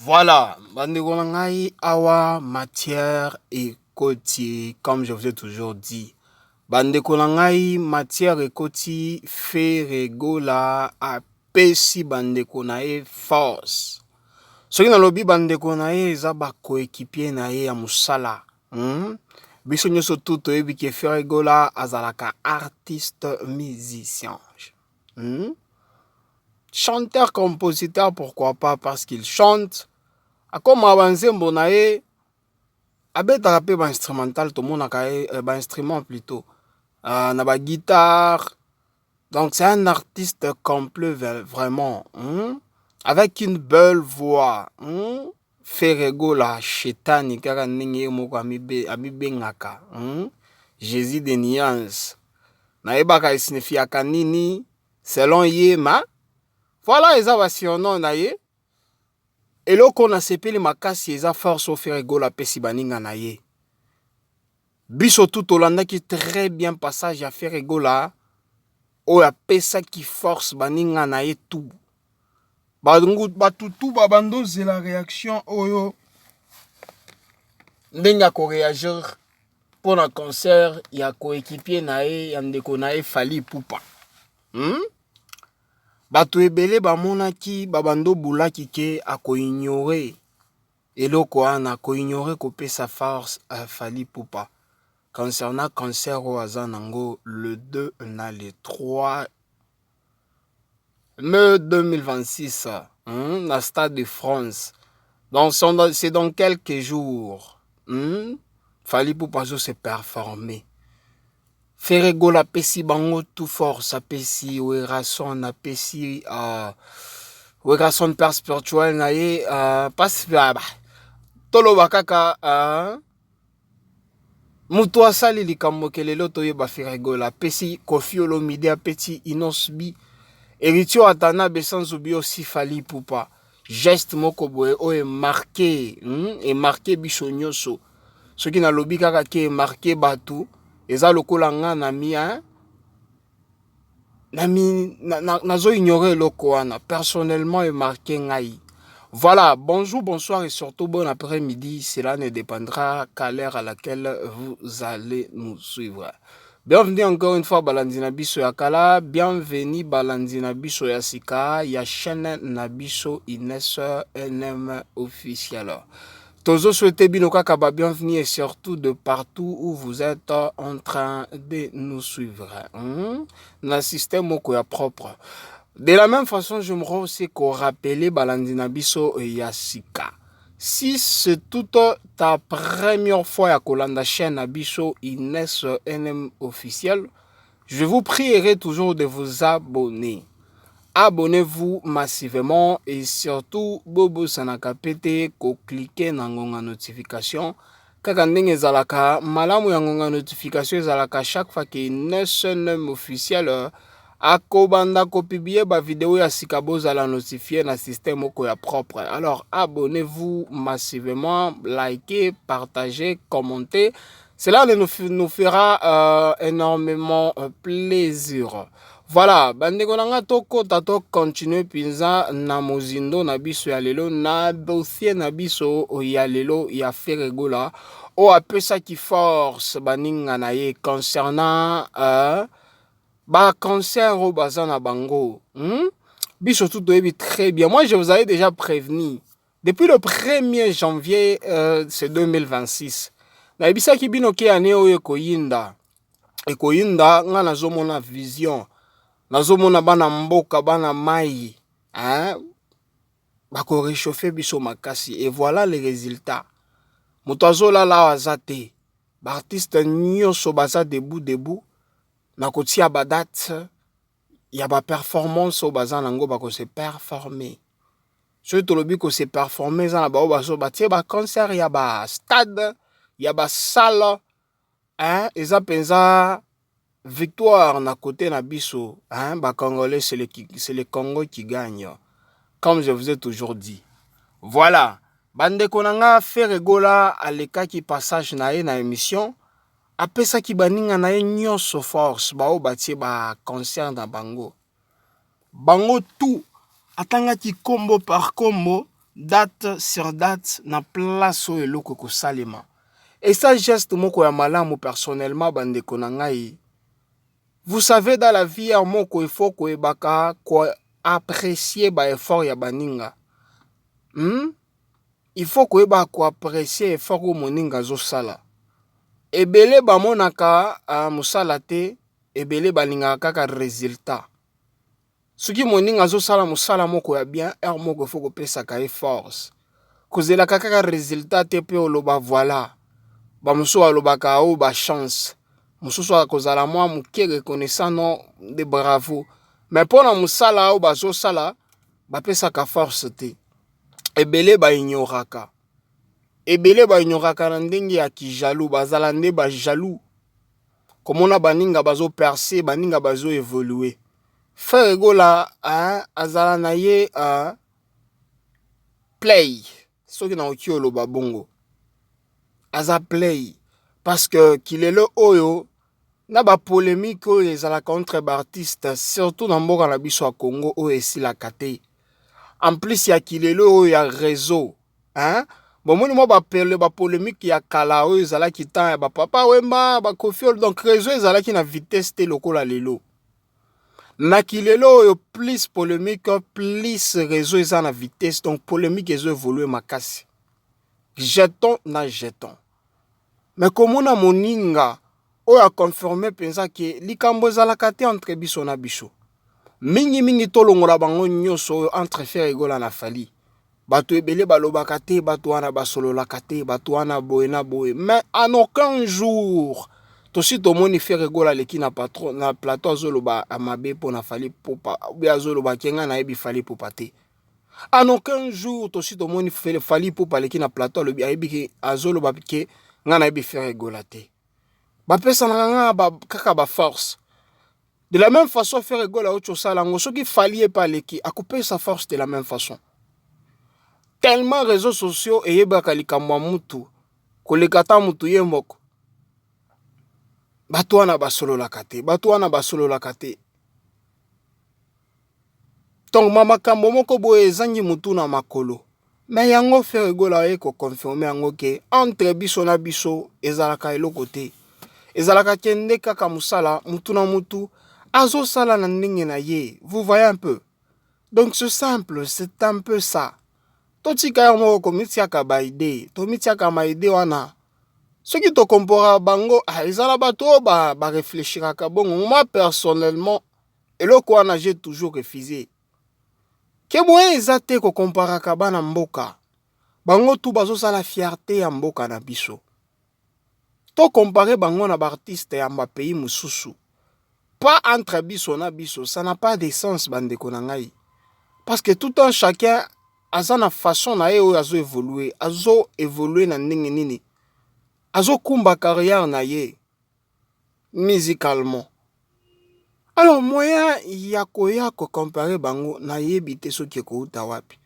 Voilà, bandeko na ngai awa matière ekoti, comme je vous ai toujours dit. Bandeko na ngai matière ekoti Ferregola apesi bandeko na ye force. Soki nalobi bandeko na ye eza ba coéquipier na ye ya musala. Biso nyonso tu toyebi ke Ferregola azalaka artiste musicien. Chanteur, compositeur, pourquoi pas, parce qu'il chante. Comme Abanzembo nae, abeta pe ba instrumental, tout le monde a ba instrument plutôt. Na ba guitare. Donc c'est un artiste complet vraiment. Avec une belle voix. Ferregola, Chetani, kaka ninge moko amibe ngaka. Jésus de nuances. Naebaka signifiaka nini, selon Yema. Voilà, ils ont surnom naye. Et là, qu'on a sepelé makasi, ils ont force au Ferregola pesi baninga naye. Biso tout Olanda qui très bien passage à Ferregola. O ya pesa qui force baninga naye tout. Badungu batutu babando c'est la réaction oyo. Ndenga ko réagir pour un concert, il y a coéquipier naye, yandeko naye Fally Ipupa. Bato ebele bamonaki babando bulaki ke ako ignorer eloko wana ako ignorer kopesa force à Fally Ipupa concernant concert au Azanango le 2 na le 3 mai 2026 na Stade de France. Donc c'est dans quelques jours. Fally Ipupa zo se performer. Ferregola pesi bango tout force apesi Werason apesi Werason père spirituel na ye pas tolo bakaka mutu asali likambo kelelo toyeba Ferregola apesi Koffi Olomide apesi Inosbi Eritio Atana Besanzubi aussi Fally Ipupa geste moko boye o e marqué biso nyonso soki na lobi kaka ke marqué batu eza lokola nga nazo ignorer loko wana personnellement et marqué ngai. Voilà, bonjour, bonsoir et surtout bon après-midi. Cela ne dépendra qu'à l'heure à laquelle vous allez nous suivre. Bienvenue encore une fois Balandi Nabiso Yakala, bienvenue Balandi Nabiso Yasika, ya chaîne Nabiso Ines NM officiel. Tozo souhaitez binokaka bienvenue et surtout de partout où vous êtes en train de nous suivre. Na système moko ya propre. De la même façon, je me rends aussi qu'on rappelle Balandi Nabiso Yasika. Si c'est toute ta première fois à Kolanda chaîne Nabiso Ines NM officiel, je vous prierai toujours de vous abonner. Abonnez-vous massivement et surtout bobo sanakapete ko cliquer na ngonga notification kaka ndenge zalaka malamu ya ngonga notification zalaka chaque fois que NM officiel akobanda ko publier ba vidéo ya sikabo zala notifier na système moko ya propre. Alors abonnez-vous massivement, likez, partagez, commentez. Cela nous fera énormément plaisir. Voilà, bandeko nanga toko tato continue pinza na mozindo na biso ya lelo na dossier na biso ya lelo ya Ferregola o apesa ki force baninga na ye concernant ba concert au bazan na bango. Biso tout doit très bien. Moi je vous avais déjà prévenu depuis le 1er janvier c'est 2026. Na ebisa ki bino ke ane oyo ekoyinda nga nazomona vision. Nazomona bana mboka bana mai bako réchauffer biso makasi et voilà les résultats. Moto azola la azate ba artiste nyonso baza debout na kotia ba date ya ba performance au baza nango bako se performer. So tolobi ko se performer za na ba baso batie ba concert ya ba stade ya ba salle eza penza victoire na côté na biso, Congolais, c'est le Congo qui gagne. Comme je vous ai toujours dit. Voilà. Bande konanga Ferregola aleka ki passage na ye na émission. Apesa ki baninga na ye nyonso force. Bao batie ba concert na bango. Bango tout. Atanga ki combo par combo. date sur date na place oyo eloko kosalema. Et ça geste moko ya malamu personnellement bandeko na ngai. Vous savez dans la vie ya moko il faut koyebaka ko apprécier ba effort ya baninga. Il faut koyeba ko apprécier effort ko moninga zo sala. Ebele ba monaka musala te, ebele balinga kaka résultat. Soki moninga zo sala musala moko ya bien, moko faut ko pesa ka force. Kozela kaka résultat te pe oloba voilà. Ba muso alobaka o ba chance. Mususu akozala mwa muke reconnaissant non de bravo. Mais pour na musala o ba zo sala, ba pesa ka force te. Ebele ba ignoraka. Ebele ba ignoraka na ndenge ya ki jaloux, bazala nde ba jaloux. Komona baninga bazo percer, baninga bazo évoluer. Frère Egola azala na ye play. Soki na oki oloba bongo. Aza play. Parce que kilelo oyo na ba polémique oyo ezala contre ba artiste, surtout na mboka na biso ya Congo oyo esila kate. En plus ya kilelo oyo ya réseau. Bon moi ba polémique ya kala oyo ezala ki temps ya ba papa wemba ba kofi, donc réseau ezala ki na vitesse te lokola lelo. Na kilelo oyo plus polémique, plus réseau eza na vitesse, donc polémique ezo évoluer makasi. Jeton na jeton. Mais comme on a moninga, on a confirmé pensa que likambo ezalaka te entre biso na biso. Mingi tolongola bango nyonso entre Frère Egola na Fally. Bato ebele balobaka te, bato wana basololaka te, bato wana boye na boye. Mais en aucun jour, tosi tomoni Frère Egola leki na patron na plateau azoloba amabe po na Fally popa, ou azoloba kenga na yebi Fally popa te. En aucun jour, tosi tomoni Fally popa leki na plateau lobi ayebi ke azoloba ke nga na yebi Frère Egola te. Ba pesa na nga kaka ba force. De la même façon, Frère Egola ocho salango, ce qui Fally pas leki, a coupé sa force de la même façon. Tellement réseaux sociaux et yebaka likamwa mutu, kolekata mutu ye moko. Bato wana basolo lakate, bato wana basolo lakate. Donc makambo moko boye ezangi mutu na makolo. Mais yango Frère Egola eko confirmer yango ke entre biso na biso ezalaka eloko te. Ezalaka kende kaka musala mutu na mutu azo sala na ndenge na ye. Vous voyez un peu. Donc c'est simple, c'est un peu ça. Totika yango komitiaka ba idée, tomitiaka ma idée wana. Ce qui te compara bango, ezala bato ba réfléchiraka bongo. Moi personnellement, eloko wana j'ai toujours refusé. Ke moye ezate ko comparaka bana mboka. Bango tu bazo sala fierté ya mboka na biso. To comparer bango na ba artiste ya ma pays mususu. Pas entre biso na biso, ça n'a pas de sens bandeko na ngai. Parce que tout un chacun a sa façon na ye azo évoluer na ndenge nini. Azo kumba carrière na ye musicalement. Alors moyen ya comparer bango na yebite soki ko uta wapi.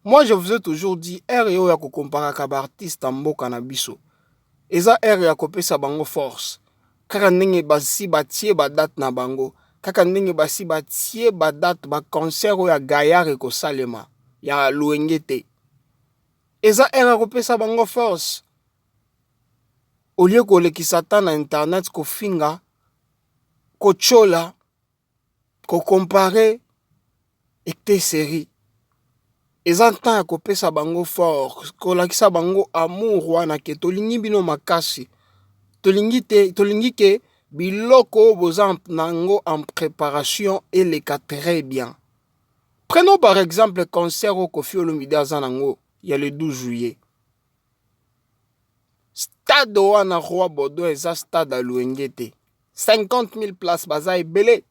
Moi je vous ai toujours dit yo ya ko comparer ka ba artiste mboka na biso. Eza ya ko pesa bango force. Kaka ndenge basi batie ba date na bango. Kaka ndenge basi batie ba date ba concert ya Gaillard ko salema ya Luengete. Eza ya ko pesa bango force. Au lieu ko lekisa ta na internet ko finga ko chola ko comparer ekte série. Eza temps ko pesa bango force, ko lakisa bango amour wana ke tolingi bino makasi. Tolingi ke biloko bozan nango en préparation et les très bien. Prenons par exemple le concert au Koffi Olomide Azanango, il y a le 12 juillet. Stade wana Roi Bodo eza stade à Luengete. 50 000 places baza ebele.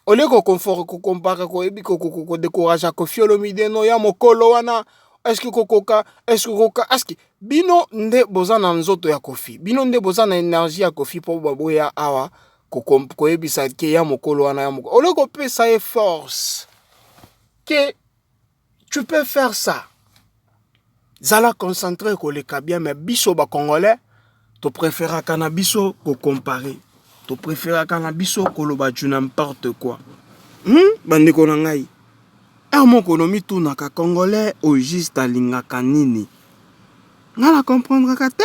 Au lieu ko compare ko ebi ko décourage Koffi Olomide no ya mokolo wana. Est-ce que bino nde boza na nzoto ya Koffi, bino nde boza na énergie ya Koffi po baboya awa ko ebisa ke ya mokolo wana ya mokolo. Ole ko pesa e force que tu peux faire ça. Zala concentré ko leka bien, mais biso ba congolais to préféra canabiso ko comparer. To préféra canabiso ko loba tu n'importe quoi. Bandeko na ngai. mon économie tout naka congolais au juste alingaka nini. Nga la comprendre kate.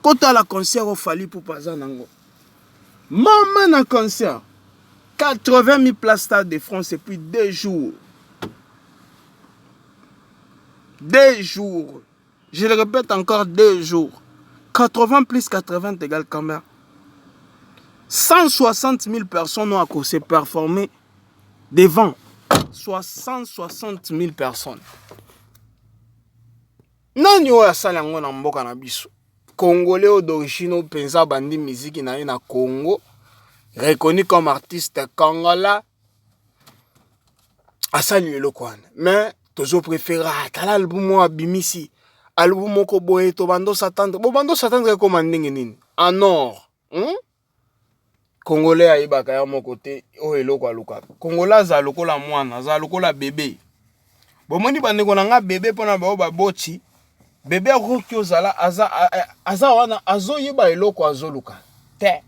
Kota la concert au Fally Ipupa nango. Maman na concert. 80 000 places Stade de France et puis 2 jours. 2 jours. Je le répète encore 2 jours. 80 plus 80 égale combien? 160 000 personnes ont accosé performer devant 160 000 personnes. Nani oyo asala yango na mboka na biso? Congolais d'origine penza bandi musique na Congo, reconnu comme artiste congolais. Asali eloko wana. Mais tozo préféra tala album mo abimisi. Album moko boye to bando s'attendre. Bo bando s'attendre comme ndenge nini? En or. Congolais ayibaka ya moko te o eloko aluka. Congolais za lokola mwana, za lokola bébé. Bomoni bandeko na nga bébé pona ba baboti. Bébé akoki ozala aza wana azoyeba eloko azoluka. Te.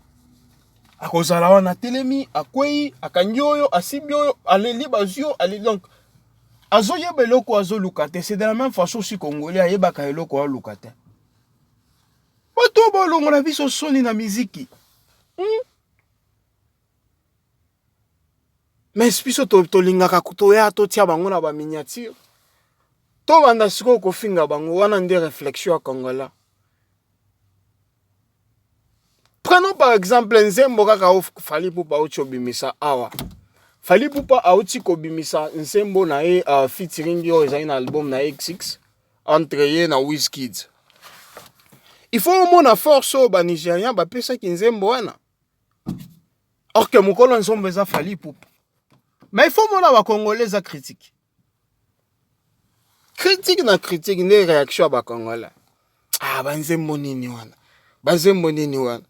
Akozala wana telemi, akwei, akangi oyo, asibi oyo, aleli bazio, aleli donc azoyeba eloko azoluka te. C'est de la même façon si Congolais ayebaka eloko aluka te. Bato bolongo na biso soni na miziki. Mais biso tolingaka kutoya totia bango na ba miniature. To banda siko kofinga bango wana nde réflexion à Congolais. Prenons par exemple Nzembo kaka Fally Ipupa auti obimisa awa. Fally Ipupa auti kobimisa Nzembo na ye featuring yo ezali na album na X6 entre ye na Wizkid. Il faut au moins force au ba Nigérien ba pesa ki Nzembo wana. Or que mokolo Nzembo eza Fally Ipupa. Mais il faut mona ba Congolais za critique. Critique na critique ne réaction ba Congolais. Ah ba Nzembo nini wana. Ba Nzembo nini wana.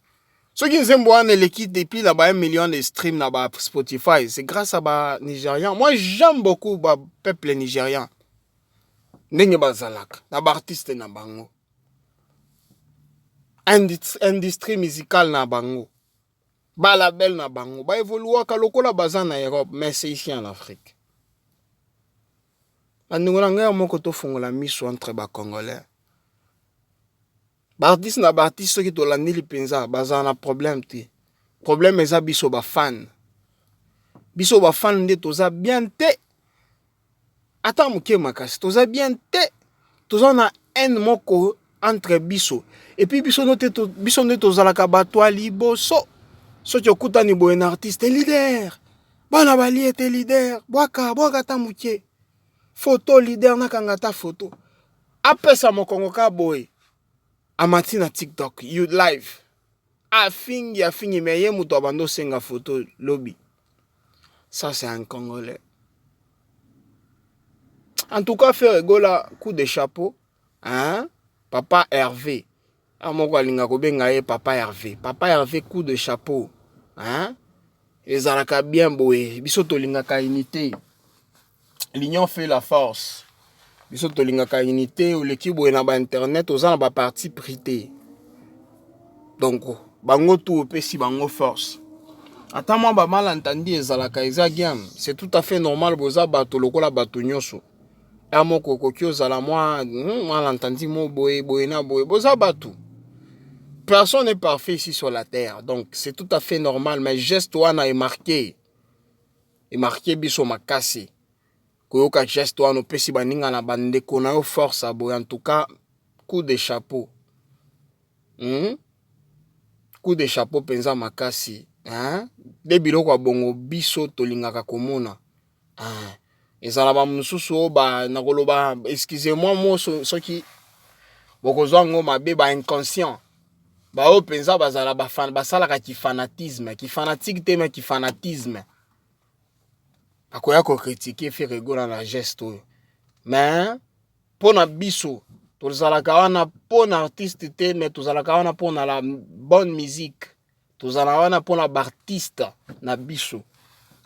Ceux qui Nzembo wana l'équipe depuis là 1 million de streams na ba Spotify, c'est grâce à ba Nigérians. Moi j'aime beaucoup ba peuple nigérien. Ndenge bazalaka na ba artiste na bango. Industrie musicale na bango. Ba label na bango. Ba évoluer ka lokola baza na Europe, mais c'est ici en Afrique. Bandeko na ngai moko to fongola miso entre ba Congolais. Ba artiste na ba artiste qui to landeli penza baza na problème te. Problème eza biso ba fan. Biso ba fan nde toza bien te. Ata muke makasi toza bien te. Toza na haine moko entre biso. Et puis biso nde tozalaka bato liboso. Soki okutani boye na artiste leader. Bana bali ete leader. Bwaka ta muke. Photo leader na kangata photo. Apesa mokongo ka boye. Amati na TikTok, you live. Afingi, mais yé mouto abando senga photo lobby. Ça, c'est un Congolais. En tout cas, faire rigola, coup de chapeau. Hein? Papa Hervé. Amoko alinga kobenga ye Papa Hervé. Papa Hervé, coup de chapeau. Hein? Les alaka bien boé. Biso tolinga ka unité. L'union fait la force. Biso tolingaka unité ou l'équipe na ba internet aux na ba parti prité. Donc bango tout pesi bango force. Ata moi ba malentendu ezalaka eza game, c'est tout à fait normal boza bato lokola bato nyonso. Ya moko koki ozala moi malentendu mo boye na boye boza bato. Personne n'est parfait ici sur la terre. Donc c'est tout à fait normal, mais geste wana est marqué. Et marqué biso makasi. Koyoka geste wana opesi baninga na bandeko na yo force aboy. En tout cas, coup de chapeau. Coup de chapeau penza makasi. De biloko bongo biso tolingaka komona. Ezala ba mususu o ba nakoloba excusez-moi moi soki bokozwa ngo mabe ba inconscient. Ba o penza bazala ba fan basalaka ki fanatisme, ki fanatique te mais ki fanatisme. Akoya ko critiquer faire rigoler na geste oyo. Mais pona biso tozalaka wana pona artiste te mais tozalaka wana pona la bonne musique. Tozalaka wana pona artiste na biso.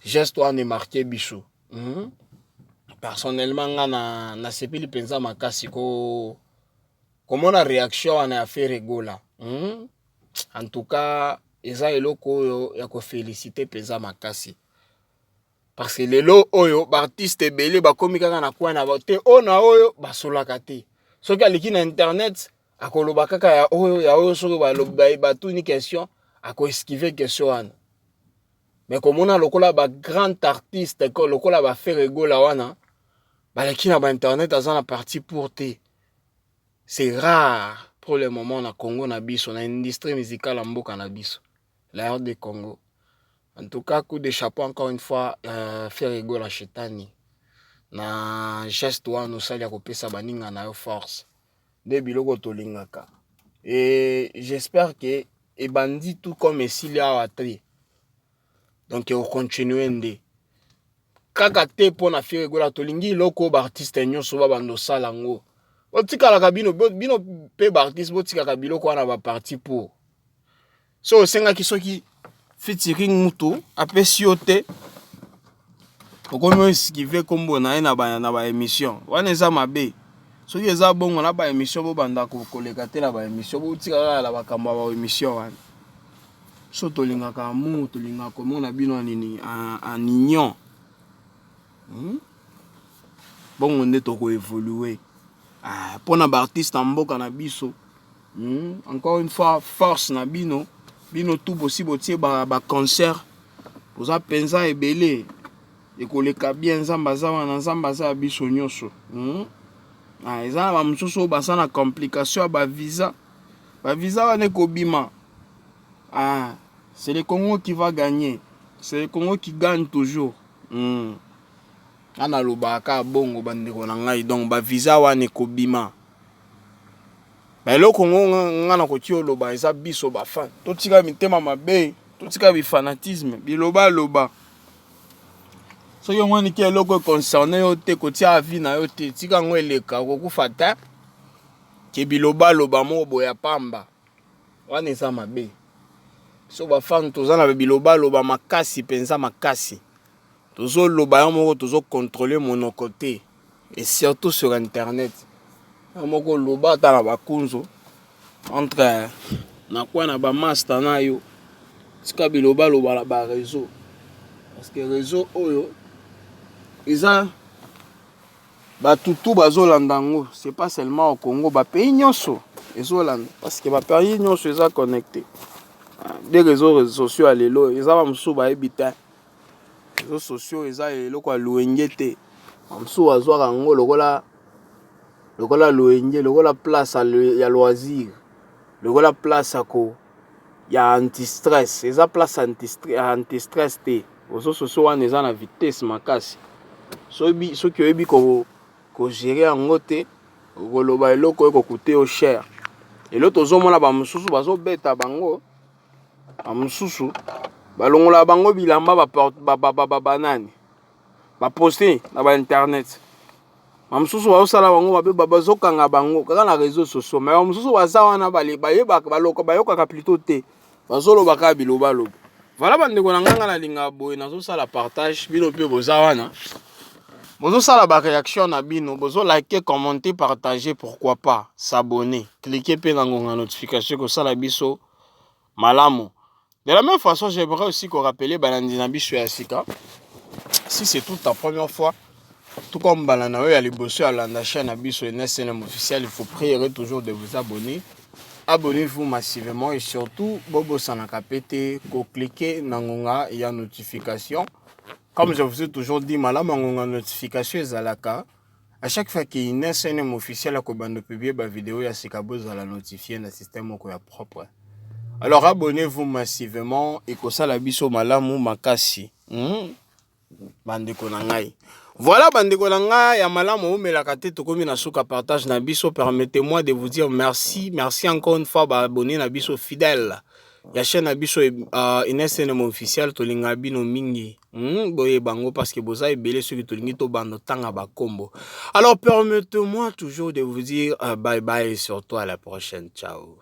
Geste wana marqué biso. Personnellement nga na sepeli penza makasi ko komona réaction wana ya faire rigoler. En tout cas eza eloko oyo ya ko féliciter penza makasi. Parce que lelo oyo artiste belé ba komi kaka na kwa na te ona oyo ba solaka te. Soki aliki na internet akoloba kaka ya oyo soki ba tuni question ako esquiver question wana. Mais comme on a lokola ba grand artiste ko lokola ba faire egola wana ba leki na ba internet azana parti pour te. C'est rare pour le moment na Congo na biso na industrie musicale en mboka na biso. L'air de Congo. En tout cas, coup de chapeau encore une fois, faire ego la chetani. Na geste wa no sali akopesa baninga na yo force. De biloko tolingaka. Et j'espère que et bandit tout comme Esilia Watri. Donc on continue ndé. Kaka te pona faire ego la tolingi loko ba artiste nyonso ba bando salango. Otika la kabino bino pe ba artiste botika ka biloko wana ba parti pour. So senga kisoki featuring mutu apesi yo te okomi esquive kombo na ye na ba émission wana eza mabe soki eza bongo na ba émission bobanda koleka te na ba émission botika kaka na bakambo ya ba émission wana so tolingaka amour tolingaka komona bino nini en union bongo nde tokoévolue mpona baartiste ya mboka na biso encore une fois force na bino bino tout possible tie ba concert poza penza ebele ekoleka bien nzamba aza wana nzamba aza ya biso nyonso eza na bamosusu baza na complication ya bavisa wana ekobima c'est le Congo qui va gagner c'est le Congo qui gagne toujours ana lobaka bongo bandeko na ngai donc bavisa wana ekobima eloko nga na koki oloba eza biso bafan totika mitema mabe totika bifanatisme biloba loba soki omoni ki eloko concerne yo te kotia avi na yo te tika yango eleka kokufa te ke biloba loba moko boya pamba wana eza mabe so bafan toza na biloba loba makasi mpenza makasi tozoloba yo moko tozocontrôler monoko te et surtout sur internet moko loba ata na bakunzo entre na kwa na ba master na yo tika biloba loba la ba réseau parce que réseau oyo eza batutu bazolanda ngo c'est pas seulement au Congo ba pays nyonso ezolanda parce que ba pays nyonso eza connecté des réseaux sociaux à lelo eza ba musu ba ebita réseaux sociaux eza eloko ya luenge te musu azwaka ngo lokola loenge lokola place ya loisir lokola place ako ya anti-stress eza place anti-stress te réseaux sociaux wana eza na vitesse makasi soki oyebi kogérer yango te okoloba eloko ekokute yo cher elo tozomona bamosusu bazobeta bango bamosusu balongola bango bilamba banani baposte na bainternet bamosusu bazosala bango babe bazokanga bango kaka na réseaux sociaux mais bamosusu baza wana bayokaka plutôt te bazoloba kaka bilobaloba voilà bandeko na nganga na linga boye nazosala partage bino mpe boza wana bozosala ba réaction na bino bozo liker commenter partager pourquoi pas s'abonner cliquer pe na ngonga notification kosala biso malamu. De la même façon, j'aimerais aussi qu'on rappelle Balandina Biso et Asika. Si c'est toute ta première fois, tout comme Balanawe et Alibosso à la chaîne Abisso et NSNM officiel, il faut prier toujours de vous abonner. Abonnez-vous massivement et surtout, Bobo Sanakapete, cliquez Nangonga et la notification. Comme je vous ai toujours dit, Malam Nangonga notification et Zalaka. À chaque fois qu'il y a une NSNM officiel à Kobando publier ma vidéo, il y a Sikabo à la notifier dans le système propre. Alors abonnez-vous massivement et que ça la biso malamu makasi. Bandeko na ngai. Voilà bandeko na ngai ya malamu mais la kate to komi na suka partage na biso, permettez-moi de vous dire merci encore une fois ba abonner na biso fidèle. Ya chaîne na biso NSNM officiel to linga bino mingi. Boye bango parce que boza ebele ceux qui to lingi to bando tanga ba kombo. Alors permettez-moi toujours de vous dire bye bye et surtout à la prochaine. Ciao.